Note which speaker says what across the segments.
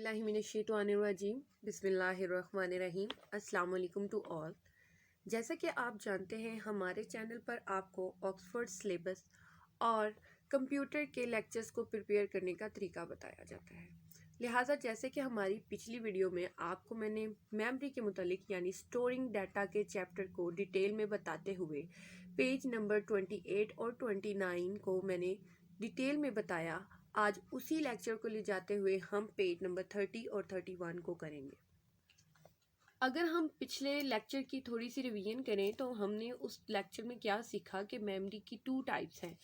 Speaker 1: औज़ुबिल्लाहिमिनश्शैतानिर्रजीम बिस्मिल्लाहिर्रहमानिर्रहीम अस्सलाम वालेकुम टू ऑल। जैसा कि आप जानते हैं हमारे चैनल पर आपको ऑक्सफोर्ड सिलेबस और कंप्यूटर के लेक्चर्स को प्रिपेयर करने का तरीका बताया जाता है। लिहाजा जैसे कि हमारी पिछली वीडियो में आपको मैंने मेमोरी के मुतालिक यानी स्टोरिंग डाटा के चैप्टर को डिटेल में बताते हुए पेज नंबर 28 और 29 को मैंने डिटेल में बताया। आज उसी लेक्चर को ले जाते हुए हम पेज नंबर 30 और 31 को करेंगे। अगर हम पिछले लेक्चर की थोड़ी सी रिवीजन करें तो हमने उस लेक्चर में क्या सीखा कि मेमोरी की 2 टाइप्स हैं,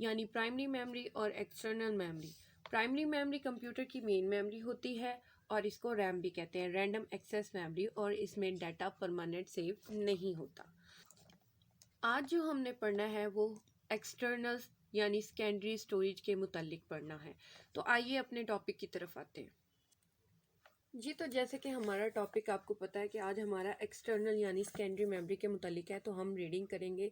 Speaker 1: यानी प्राइमरी मेमोरी और external memory. Primary memory computer की मेन मेमोरी होती है और इसको रैम भी कहते हैं, रैंडम एक्सेस मेमोरी, और इसमें डाटा परमानेंट सेव नहीं होता। आज जो हमने पढ़ना है वो एक्सटर्नल यानी सेकेंडरी स्टोरेज के मुतालिक पढ़ना है। तो आइए अपने टॉपिक की तरफ आते हैं जी। तो जैसे कि हमारा टॉपिक आपको पता है कि आज हमारा एक्सटर्नल यानी सेकेंडरी मेमोरी के मुतालिक है, तो हम रीडिंग करेंगे।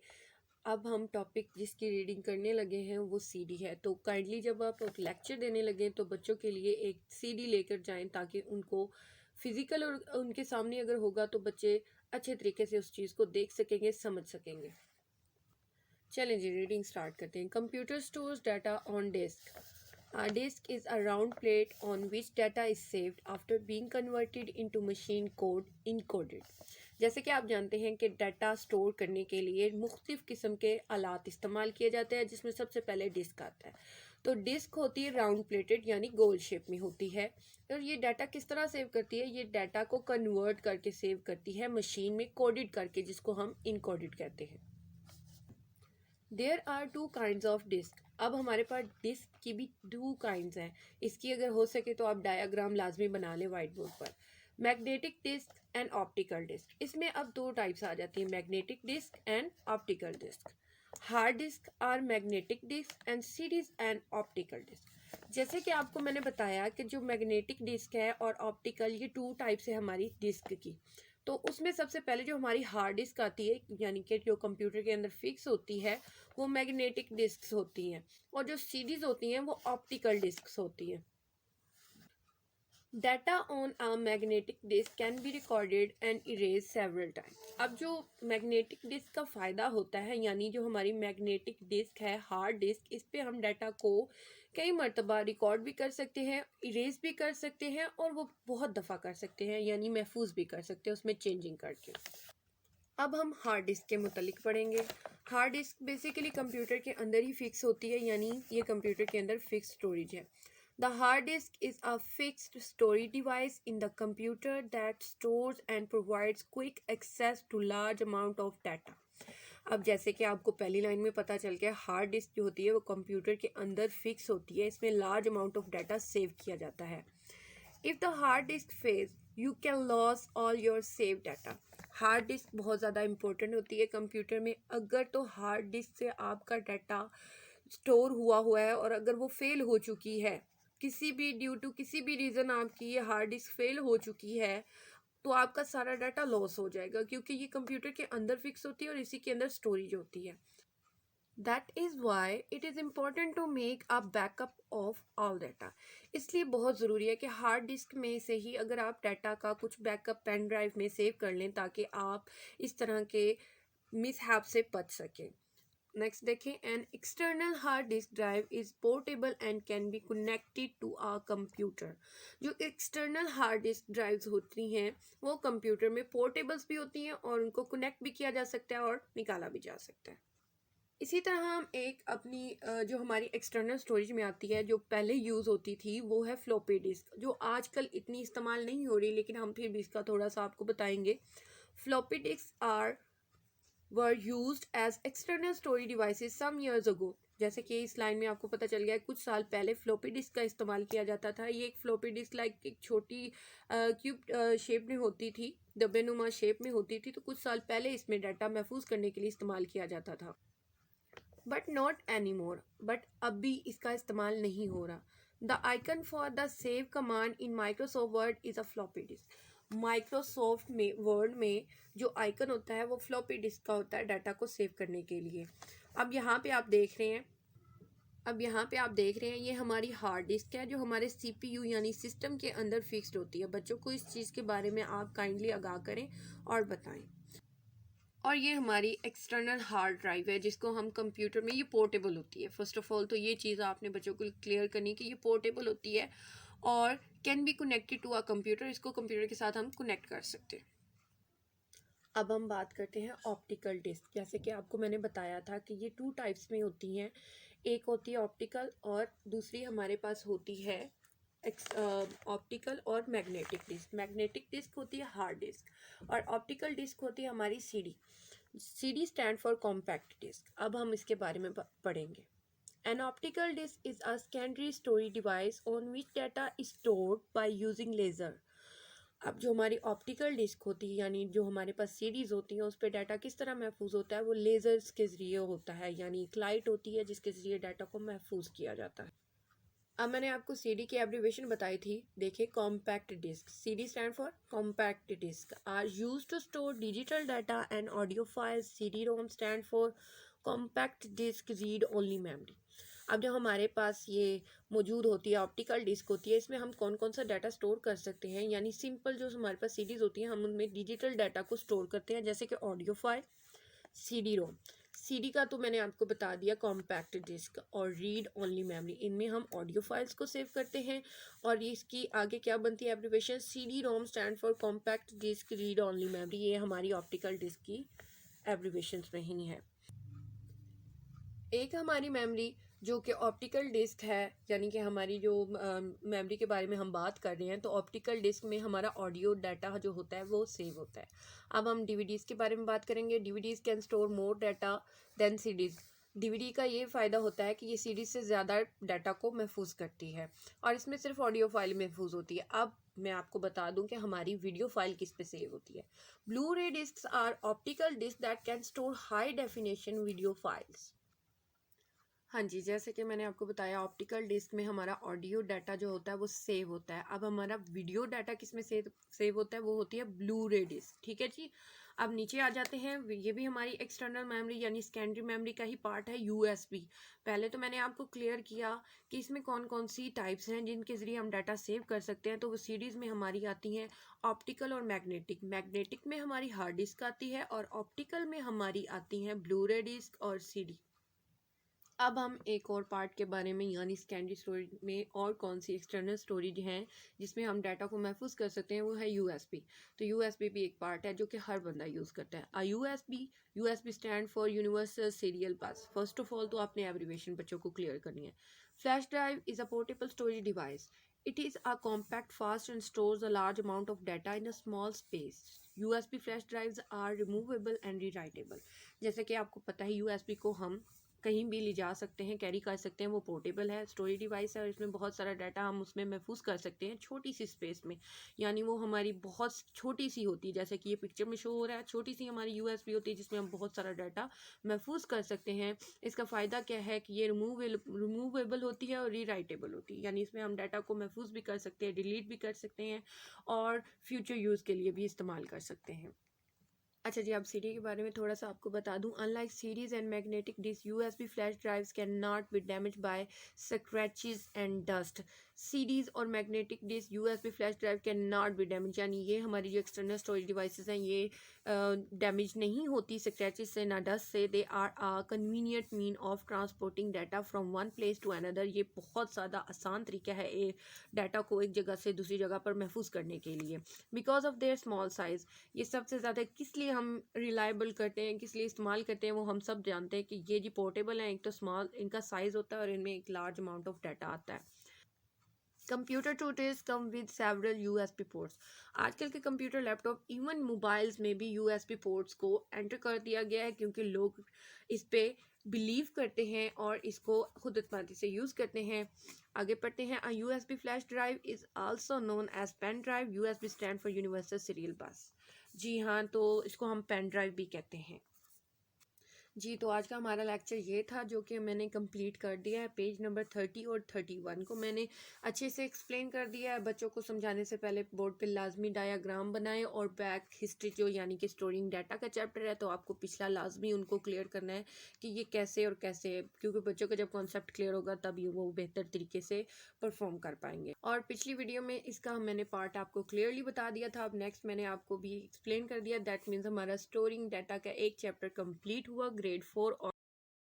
Speaker 1: अब हम टॉपिक जिसकी रीडिंग करने लगे हैं वो सीडी है। तो काइंडली जब आप लेक्चर देने लगे तो बच्चों के लिए एक सीडी लेकर जाएं ताकि उनको फिजिकल और उनके सामने अगर होगा तो बच्चे अच्छे तरीके से उस चीज़ को देख सकेंगे, समझ सकेंगे। चलें जी, रीडिंग स्टार्ट करते हैं। Computer stores data on disk. A disk is a round plate on which data is saved after being converted into machine code encoded। जैसे कि आप जानते हैं कि डाटा स्टोर करने के लिए मुख्तलिफ किस्म के आलात इस्तेमाल किए जाते हैं, जिसमें सबसे पहले डिस्क आता है। तो डिस्क होती है राउंड प्लेटेड यानी गोल शेप में होती है, और ये डाटा किस तरह सेव करती है? ये डाटा को कन्वर्ट करके सेव करती है मशीन में कोडेड करके, जिसको हम इनकोडेड कहते हैं। There are 2 kinds of disk. अब हमारे पास डिस्क की भी 2 काइंड्स हैं। इसकी अगर हो सके तो आप डायग्राम लाजमी बना लें वाइट बोर्ड पर। Magnetic disk and optical disk. इसमें अब 2 टाइप्स आ जाती हैं, magnetic disk and optical disk. Hard disk are magnetic disk and CDs and optical disk. जैसे कि आपको मैंने बताया कि जो मैग्नेटिक डिस्क है और ऑप्टिकल, ये 2 टाइप्स है हमारी डिस्क की। तो उसमें सबसे पहले जो हमारी हार्ड डिस्क आती है यानी कि जो कंप्यूटर के अंदर फिक्स होती है वो मैग्नेटिक डिस्क्स होती हैं, और जो सीडीज होती हैं वो ऑप्टिकल डिस्क्स होती हैं। Data on a magnetic disk can be recorded and erase several time. अब जो मैग्नेटिक डिस्क का फ़ायदा होता है, यानी जो हमारी मैग्नेटिक डिस्क है हार्ड डिस्क, इस पे हम डाटा को कई मरतबा रिकॉर्ड भी कर सकते हैं, इरेज भी कर सकते हैं, और वो बहुत दफ़ा कर सकते हैं, यानी महफूज भी कर सकते हैं उसमें चेंजिंग करके। अब हम हार्ड डिस्क के मुतालिक पढ़ेंगे। हार्ड डिस्क बेसिकली कंप्यूटर के अंदर ही फिक्स होती है, यानी ये कंप्यूटर के अंदर फिक्स स्टोरेज है। The hard disk is a fixed storage device in the computer that stores and provides quick access to large amount of data. अब जैसे कि आपको पहली लाइन में पता चल गया, हार्ड डिस्क जो होती है वो कंप्यूटर के अंदर फिक्स होती है, इसमें large amount of data save किया जाता है। If the hard disc fails you can loss all your save data. Hard disk बहुत ज़्यादा इंपॉर्टेंट होती है कंप्यूटर में। अगर तो हार्ड डिस्क से आपका डाटा स्टोर हुआ है और अगर वो फेल हो चुकी है, किसी भी ड्यू टू किसी भी रीज़न आपकी ये हार्ड डिस्क फेल हो चुकी है, तो आपका सारा डाटा लॉस हो जाएगा, क्योंकि ये कंप्यूटर के अंदर फिक्स होती है और इसी के अंदर स्टोरेज होती है। That is why it is important to make a backup of all data। इसलिए बहुत ज़रूरी है कि हार्ड डिस्क में से ही अगर आप डाटा का कुछ बैकअप पेन ड्राइव में सेव कर लें ताकि आप इस तरह के मिसहैप से बच सकें। नेक्स्ट देखें, an external hard disk drive is portable and can be connected to a computer. जो एक्सटर्नल हार्ड डिस्क ड्राइव्स होती हैं वो कंप्यूटर में पोर्टेबल्स भी होती हैं और उनको कनेक्ट भी किया जा सकता है और निकाला भी जा सकता है। इसी तरह हम एक अपनी जो हमारी एक्सटर्नल स्टोरेज में आती है, जो पहले यूज़ होती थी, वो है फ्लॉपी डिस्क, जो आजकल इतनी इस्तेमाल नहीं हो रही, लेकिन हम फिर भी इसका थोड़ा सा आपको बताएंगे। Floppy disk were used as external storage devices some years ago. जैसे कि इस लाइन में आपको पता चल गया कुछ साल पहले फ्लॉपी डिस्क का इस्तेमाल किया जाता था। ये एक फ्लॉपी डिस्क लाइक एक छोटी क्यूब शेप में होती थी, डब्बेनुमा शेप में होती थी। तो कुछ साल पहले इसमें डाटा महफूज करने के लिए इस्तेमाल किया जाता था, but not any more. But अब भी इसका इस्तेमाल नहीं हो रहा। The icon for the save command in Microsoft word is a floppy disk. Microsoft में वर्ड में जो आइकन होता है वो फ्लॉपी डिस्क का होता है डाटा को सेव करने के लिए। अब यहाँ पे आप देख रहे हैं अब यहाँ पे आप देख रहे हैं ये हमारी हार्ड डिस्क है जो हमारे सीपीयू यानी सिस्टम के अंदर फिक्स्ड होती है। बच्चों को इस चीज़ के बारे में आप काइंडली आगाह करें और बताएं। और ये हमारी एक्सटर्नल हार्ड ड्राइव है जिसको हम कंप्यूटर में, ये पोर्टेबल होती है। फर्स्ट ऑफ ऑल तो ये चीज़ आपने बच्चों को क्लियर करनी है कि ये पोर्टेबल होती है और can be connected to a computer, इसको कंप्यूटर के साथ हम कनेक्ट कर सकते हैं। अब हम बात करते हैं ऑप्टिकल डिस्क। जैसे कि आपको मैंने बताया था कि ये 2 टाइप्स में होती हैं, एक होती है ऑप्टिकल और दूसरी हमारे पास होती है ऑप्टिकल और मैग्नेटिक डिस्क। मैग्नेटिक डिस्क होती है हार्ड डिस्क और ऑप्टिकल डिस्क होती है हमारी CD. CD stand for compact disk. अब हम इसके बारे में पढ़ेंगे। An optical disc is a secondary storage device on which data is stored by using laser. अब जो हमारी ऑप्टिकल डिस्क होती है यानी जो हमारे पास सीडीज होती हैं उस पर डाटा किस तरह महफूज होता है, वो लेजर्स के ज़रिए होता है, यानी एक लाइट होती है जिसके ज़रिए डाटा को महफूज किया जाता है। अब मैंने आपको सीडी की एब्रीविएशन बताई थी, देखिए compact disk. CD stand for compact disk are use to store digital data and audio files. CD ROM stand for compact disk read only memory. अब जो हमारे पास ये मौजूद होती है ऑप्टिकल डिस्क होती है, इसमें हम कौन कौन सा डाटा स्टोर कर सकते हैं, यानी सिंपल जो हमारे पास सीडीज होती हैं हम उनमें डिजिटल डाटा को स्टोर करते हैं, जैसे कि audio file, CD ROM. CD का तो मैंने आपको बता दिया कॉम्पैक्ट डिस्क, और रीड ओनली मेमोरी, इनमें हम ऑडियो फाइल्स को सेव करते हैं। और इसकी आगे क्या बनती है abbreviation, CD ROM stand for compact disk read only memory. ये हमारी ऑप्टिकल डिस्क की एब्रिविएशन में ही है। एक हमारी मेमोरी जो कि ऑप्टिकल डिस्क है, यानी कि हमारी जो मेमोरी के बारे में हम बात कर रहे हैं, तो ऑप्टिकल डिस्क में हमारा ऑडियो डाटा जो होता है वो सेव होता है। अब हम डीवीडीज के बारे में बात करेंगे। DVDs can store more data than CDs. DVD का ये फ़ायदा होता है कि ये सीडीज से ज़्यादा डाटा को महफूज करती है और इसमें सिर्फ ऑडियो फाइल महफूज होती है। अब मैं आपको बता दूं कि हमारी वीडियो फाइल किस पे सेव होती है। Blu ray disk are optical disk that can store high definition video files. हाँ जी, जैसे कि मैंने आपको बताया ऑप्टिकल डिस्क में हमारा ऑडियो डाटा जो होता है वो सेव होता है। अब हमारा वीडियो डाटा किस में सेव होता है, वो होती है ब्लू रे डिस्क। ठीक है जी। अब नीचे आ जाते हैं, ये भी हमारी एक्सटर्नल मेमोरी यानी सेकेंडरी मेमोरी का ही पार्ट है, यूएसबी। पहले तो मैंने आपको क्लियर किया कि इसमें कौन कौन सी टाइप्स हैं जिनके ज़रिए हम डाटा सेव कर सकते हैं। तो वो सीरीज़ में हमारी आती हैं ऑप्टिकल और मैग्नेटिक। मैग्नेटिक में हमारी हार्ड डिस्क आती है और ऑप्टिकल में हमारी आती हैं ब्लू रे डिस्क और सीडी। अब हम एक और पार्ट के बारे में, यानी सेकेंडरी स्टोरेज में और कौन सी एक्सटर्नल स्टोरेज हैं जिसमें हम डाटा को महफूज कर सकते हैं, वो है यूएसबी। तो यूएसबी भी एक पार्ट है जो कि हर बंदा यूज़ करता है। USB stand for universal serial बस। फर्स्ट ऑफ ऑल तो आपने एब्रीविएशन बच्चों को क्लियर करनी है। Flash drive is a portable storage device. It is a compact, fast, and stores a large amount of data in a small space. USB flash drives are removable and rewritable. जैसे कि आपको पता है USB को हम कहीं भी ले जा सकते हैं, कैरी कर सकते हैं, वो पोर्टेबल है, स्टोरेज डिवाइस है और इसमें बहुत सारा डाटा हम उसमें महफूज कर सकते हैं छोटी सी स्पेस में। यानी वो हमारी बहुत छोटी सी होती है, जैसे कि ये पिक्चर में शो हो रहा है, छोटी सी हमारी यूएसबी होती है जिसमें हम बहुत सारा डाटा महफूज कर सकते हैं। इसका फ़ायदा क्या है कि ये रिमूवेबल होती है और रीराइटेबल होती है, यानी इसमें हम डाटा को महफूज भी कर सकते हैं, डिलीट भी कर सकते हैं और फ्यूचर यूज़ के लिए भी इस्तेमाल कर सकते हैं। अच्छा जी, अब सीडी के बारे में थोड़ा सा आपको बता दूं। Unlike CDs and magnetic disk, USB flash drives can not be damage by scratches and dust. CDs और magnetic disk, USB flash drive can not be damage, यानी ये हमारी जो एक्सटर्नल स्टोरेज डिवाइसेस हैं ये डैमेज नहीं होती स्क्रैचेस से ना डस्ट से। They are a convenient mean of transporting data from one place to another. ये बहुत ज़्यादा आसान तरीका है डाटा को एक जगह से दूसरी जगह पर महफूज करने के लिए। Because of their small size, ये सबसे ज़्यादा किस लिए हम रिलायबल करते हैं, किस लिए इस्तेमाल करते हैं, वो हम सब जानते हैं कि ये जी पोर्टेबल है, एक तो स्मॉल इनका साइज़ होता है और इनमें एक लार्ज अमाउंट ऑफ डाटा आता है। Computer today's come with several USB ports. आजकल के कंप्यूटर, लैपटॉप, इवन मोबाइल्स में भी यूएसबी पोर्ट्स को एंटर कर दिया गया है क्योंकि लोग इस पे बिलीव करते हैं और इसको खुद एतमादी से यूज़ करते हैं। आगे पढ़ते हैं। A USB flash drive is also known as pen drive. USB stand for universal serial bus. जी हाँ, तो इसको हम पेन ड्राइव भी कहते हैं। जी, तो आज का हमारा लेक्चर ये था जो कि मैंने कंप्लीट कर दिया है। पेज नंबर 30 और 31 को मैंने अच्छे से एक्सप्लेन कर दिया है। बच्चों को समझाने से पहले बोर्ड पे लाजमी डायाग्राम बनाएं और बैक हिस्ट्री जो यानी कि स्टोरिंग डाटा का चैप्टर है तो आपको पिछला लाजमी उनको क्लियर करना है कि ये कैसे और कैसे है, क्योंकि बच्चों का जब कॉन्सेप्ट क्लियर होगा तभी वो बेहतर तरीके से परफॉर्म कर पाएंगे। और पिछली वीडियो में इसका मैंने पार्ट आपको क्लियरली बता दिया था। अब नेक्स्ट मैंने आपको भी एक्सप्लेन कर दिया। दैट मीन्स हमारा स्टोरिंग डाटा का एक चैप्टर कंप्लीट हुआ ग्रेड 4 और